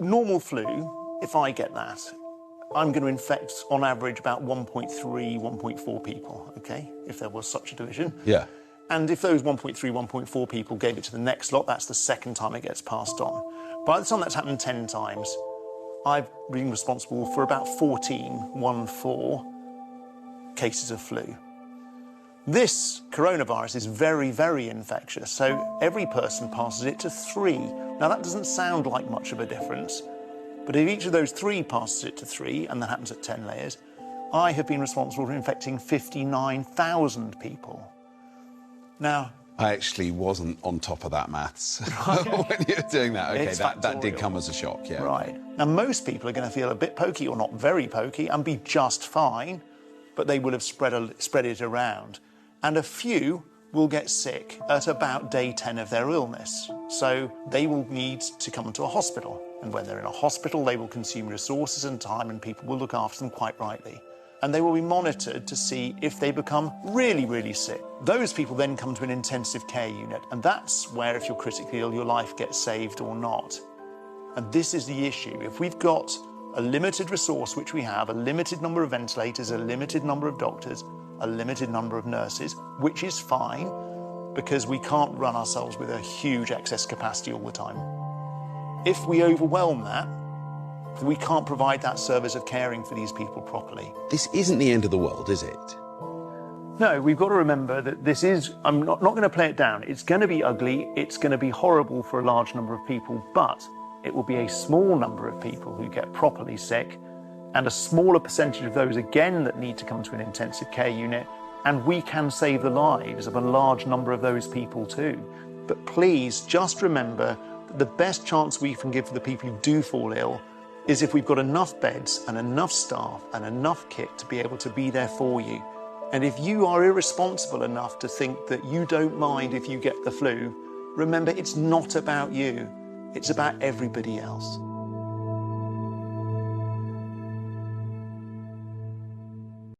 normal flu, if I get that, I'm going to infect, on average, about 1.3, 1.4 people, OK, if there was such a division. Yeah. And if those 1.3, 1.4 people gave it to the next lot, that's the second time it gets passed on. By the time that's happened 10 times, I've been responsible for about 14 cases of flu. This coronavirus is very, very infectious, so every person passes it to 3. Now, that doesn't sound like much of a difference, but if each of those 3 passes it to 3, and that happens at 10 layers, I have been responsible for infecting 59,000 people. Now, I actually wasn't on top of that maths when you were doing that. OK, that did come as a shock, yeah. Right. Now, most people are going to feel a bit pokey, or not very pokey, and be just fine, but they will have spread it around. And a few will get sick at about day 10 of their illness. So they will need to come to a hospital. And when they're in a hospital, they will consume resources and time, and people will look after them quite rightly. And they will be monitored to see if they become really, really sick. Those people then come to an intensive care unit, and that's where, if you're critically ill, your life gets saved or not. And this is the issue. If we've got a limited resource, which we have, a limited number of ventilators, a limited number of doctors, a limited number of nurses, which is fine, because we can't run ourselves with a huge excess capacity all the time. If we overwhelm that, we can't provide that service of caring for these people properly. This isn't the end of the world, is it? No, we've got to remember that this is, I'm not going to play it down. It's going to be ugly, it's going to be horrible for a large number of people, but it will be a small number of people who get properly sick, and a smaller percentage of those, again, that need to come to an intensive care unit, and we can save the lives of a large number of those people too. But please, just remember that the best chance we can give for the people who do fall ill is if we've got enough beds and enough staff and enough kit to be able to be there for you. And if you are irresponsible enough to think that you don't mind if you get the flu, remember, it's not about you, it's about everybody else.